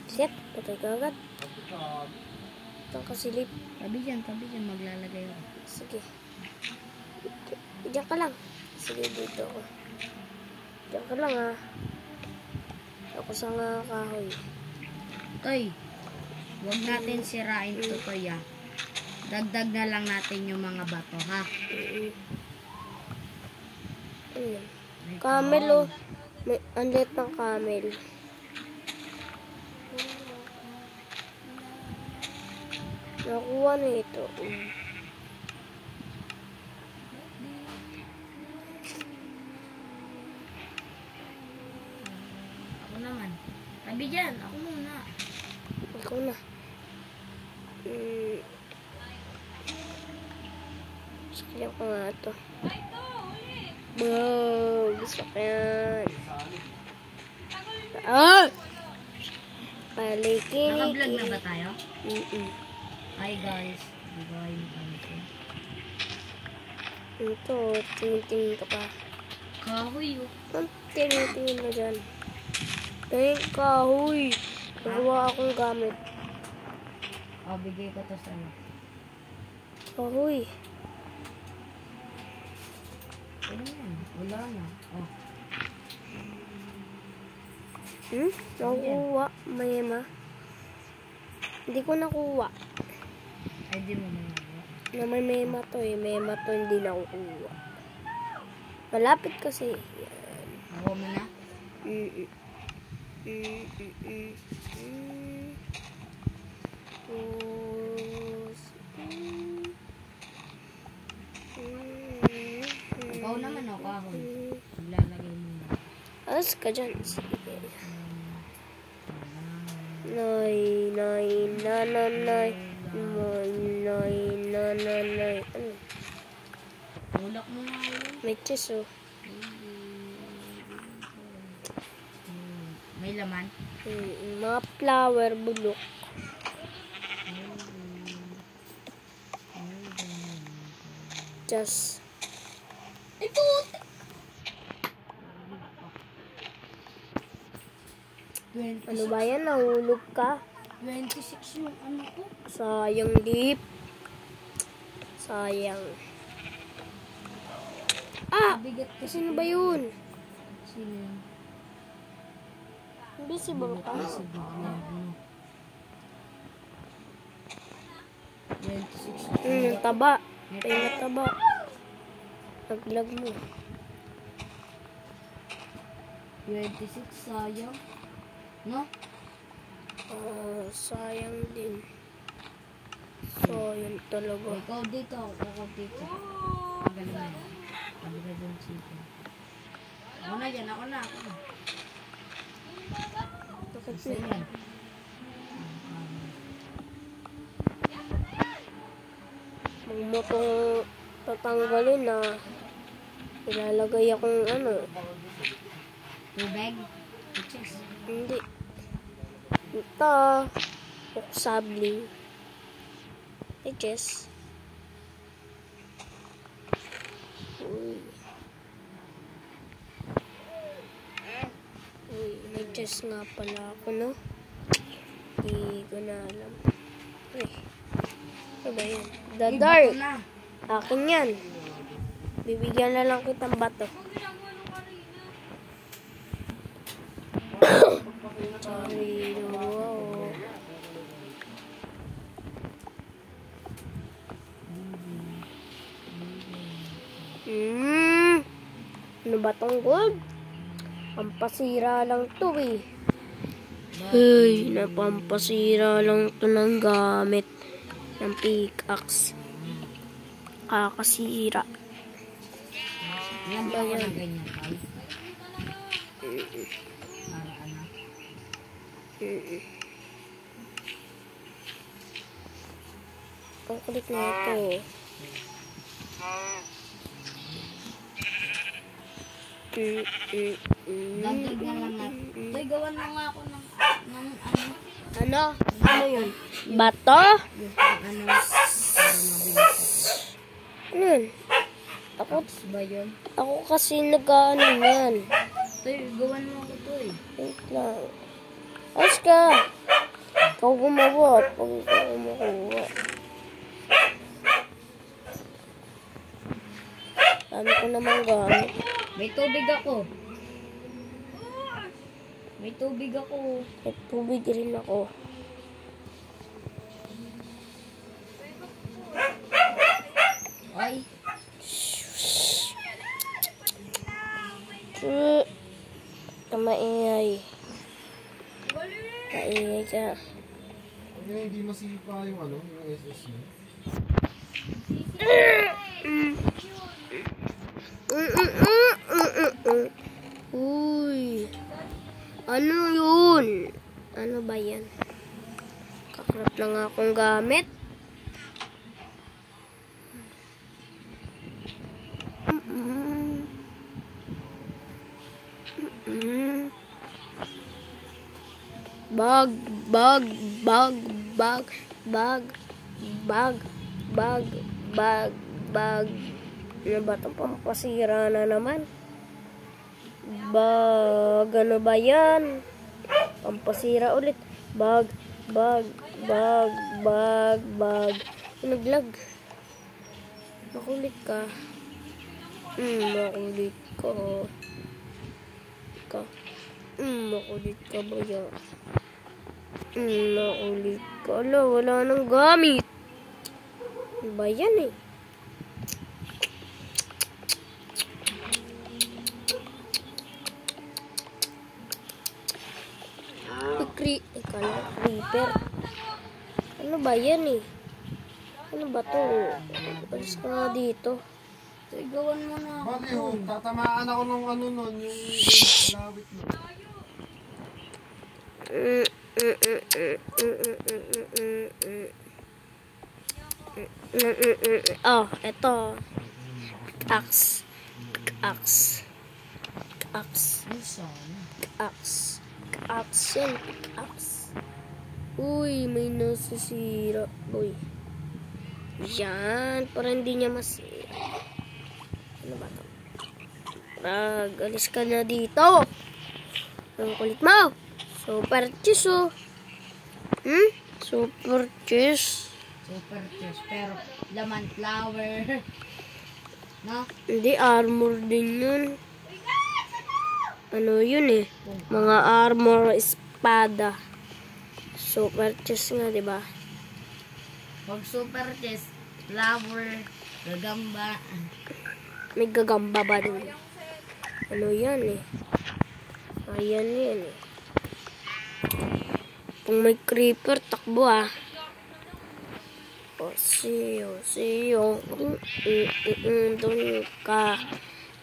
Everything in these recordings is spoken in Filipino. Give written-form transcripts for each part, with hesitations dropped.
Shit, patay ka agad. Itong kasilip. Tabi dyan, maglalagay ako. Sige. Diyan ka lang. Sige, dito ako. Diyan ka lang ha. Ako sa nga kahoy. Toy, huwag natin sirain ito, Toy, ah. Dagdag na lang natin yung mga bato, ha? Ayan. Camel, oh. May anlit ng camel. Nakuha na ito. Ako naman. Tabi dyan, ako muna. Ako na. Sakyan ko nga ito. Wow, gusto ko yan. Ah! Palikin. Naka-vlog na ba tayo? Hi guys. Ito, tingin ka pa. Kahoy, oh. Ang tingin mo dyan. Tingin kahoy. Nagawa akong gamit. Bigay ko to sa'yo. Kahoy. Ano yan? Wala na. Oh. Nakuha. Mayema. Hindi ko nakuha. Ay, di mo nakuha. Na may mema to eh. Mema to hindi nakukuha. Malapit kasi. Yan. Nakuha mo na? Ikaw naman ako kahoy. Lalagay mo na. Alas ka dyan. Sige. Nay. Ano? Tulak mo na yun. May cheese oh. May laman? Mga flower bulok. Just. Ito! Ano ba yan? Nahulog ka? 26 yung ano ko. Sayang lip. Sayang. Ah! Sino ba yun? Sino yun? Invisible ka? Invisible yan. 26. Taba. Tayo na taba. Naglag mo. 26, sayang. No? Sayang din. Sayang talaga. Ikaw dito, ako dito. Ang galing na yan. Sabi ka dyan, chicken. Ako na dyan, ako na. Isa yan. Huwag mo itong tatanggalin na ilalagay akong ano. Tubig? Cheers. Hindi. Ito. Sabling. Hey, Jess. Uy. May Jess nga pala ako, no? Hindi ko na alam. Uy. Ano ba yan? The Dark. Akin yan. Bibigyan na lang kitang bato. Sorry, no. Ano ba tong gold? Pampasira lang to eh. Ay, napampasira lang to ng gamit ng pickaxe. Kakasira. Yan ba yan? Ganyan, Pai? Para ano? Ang kulit na ito. Dagdag na lang natin. Toy, gawan mo nga ako ng ano? Ano? Ano yun? Bato? Ano? Para mabilis. Ano yun? Ako, Ba yun? ako kasi nag-ano yan. Toy, gawan mo ako, Toy. Wait lang. Ayos ka. Ikaw gumawa. Pag ikaw kumukuha. Dami ko naman gamit. May tubig ako. May tubig ako. May tubig rin ako. Ay. Maingay. Maingay ka. Kaya hindi masipa yung ano, yung SSU. Uy. Ano yun? Ano ba yan? Kakrap na nga akong gamit. Bag, bag, bag, bag, bag, bag, bag, bag, bag. Ano ba itong pampasira na naman? Bag, ano ba yan? Pampasira ulit. Bag, bag, bag, bag, bag. Naglag. Makulit ka. Makulit ka. Makulit ka ba yan? Makulit ka. Ala, wala nang gamit. Ano ba yan eh? Creeper. Ano ba yan eh? Ano ba to? Alis ka nga dito. Sigawan mo na ako. Bakit yun? Tatamaan ako ng ano nun, yung lawit nun. Oh, eto. Axe. Axe. Axe. Ay, sana. Axe. Axe yan. Axe. Uy, may nasisira. Uy. Yan. Para hindi niya masira. Ano ba ito? Rag, alis ka na dito. Ang kulit mo. Super cheese, oh. Super cheese. Super cheese. Pero laman flower. No? Hindi, armor din yun. Ano yun eh? Mga armor, espada. Super chest nga, di ba? Pag super cheese, flower, gagamba. May gagamba ba dun? Ano yan eh? Ayan yan eh. Kung may creeper, takbo ah. Siyo. Doon ka.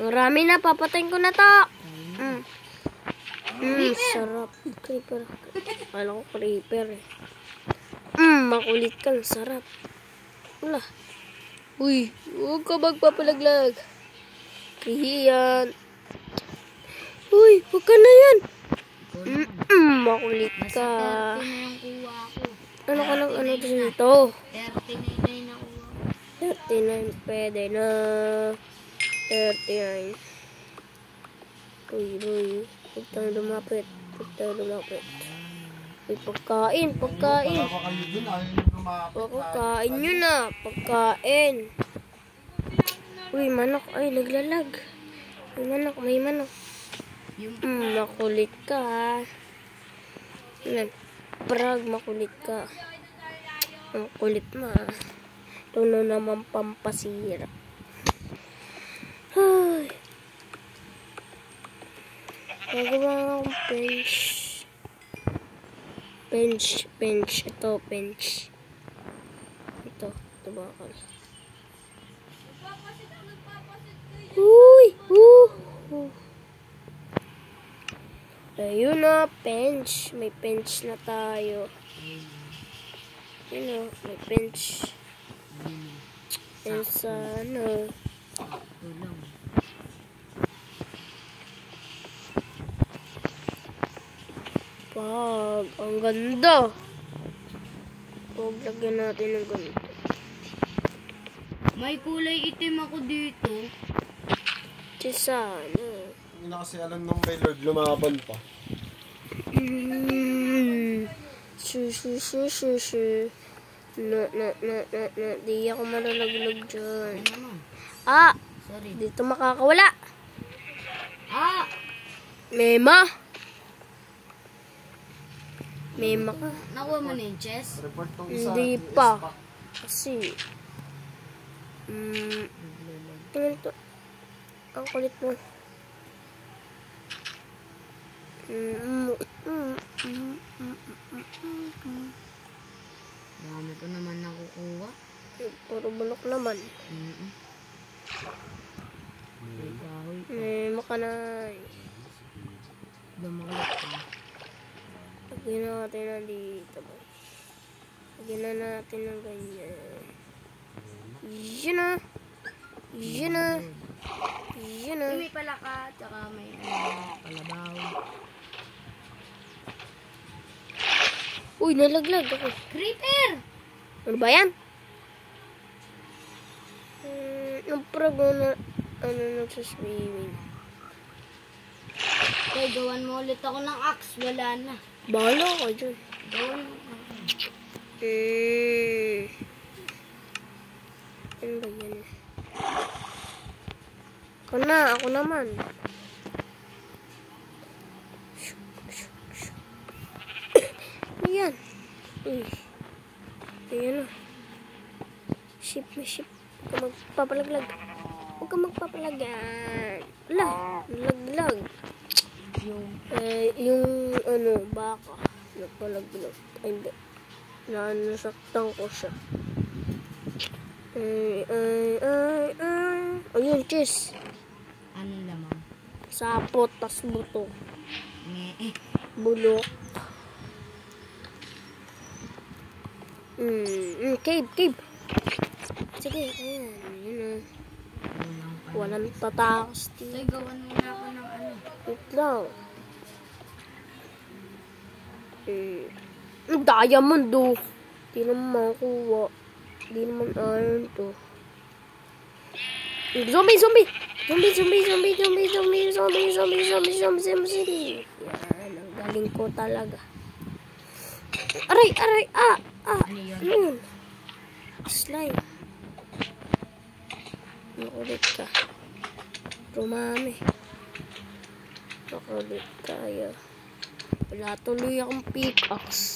Marami na, papatayin ko na to. Sarap. Creeper. Alam ko creeper eh. Makulit ka. Sarap. Wala. Uy, huwag ka magpapalaglag. Kihiyan. Uy, huwag ka na yan. Makulit ka. Nasa 30 na yung kuha ko. Ano ka lang ano dito? 39 na yung nakuha. 39, pwede na. 39. Uy. Huwag tayo lumapit. Uy, pagkain. Wala pa kayo dun, ayaw nyo lumapit. Pagkain nyo na. Pagkain. Uy, manok. Ay, naglalag. May manok. Makulit ka ha. Prag, makulit ka. Ang kulit mo ha. Ito na naman pampasira. Ay. Nagawa akong bench. Ito, bench. Ito bakal. Uy! Ayun na, bench. May bench na tayo. Yun o, may bench. And sana. Pag, ang ganda. Huwag lagyan natin ng ganito. May kulay itim ako dito. Sana. Hindi na kasi alam nung may Lord lumaban pa. Shu. No. Di ako malalaglag dyan. Ano naman? Ah! Sorry. Dito makakawala. Ah! Mema ka. Nakuha mo na yung chest? Report tong isa. Hindi US pa. Kasi, tingnan to. Ang kulit mo. Dami ko naman nakukuha. Puro bulok naman. May kahoy. Mema ka na. Lumakalap ka. Lagyan natin na dito. Lagyan na natin ng ganyan. Yun na. May palaka, tsaka may palabaw. Uy, nalaglag ako. Creeper! Ano ba yan? Yung prago na nagsaswimming. Kaya gawan mo ulit ako ng axe. Wala na. Bahala ka dyan. Gawan mo. Ano ba yan? Ako naman. Ayan. Uy. Ayan o. Ship. Huwag ka magpapalaglag. Wala. Nalaglag. Yung baka. Nagpalaglag. Ay, hindi. Nasaktan ko siya. Ayun, cheese. Anong lamang? Sapot, tas buto. Bulok. Cave. Sige, ayan. Yun na. Walang tatakas Tay, dito. gawan mo na ako ng ano. Wait lang. Diamond do. Di naman makuha. Di naman iron to. Zombie! Yan, ang galing ko talaga. Aray! Ano yun? Ano yun? Slime. Nakulit ka. Rumami. Nakulit tayo. Wala tuloy akong pickaxe.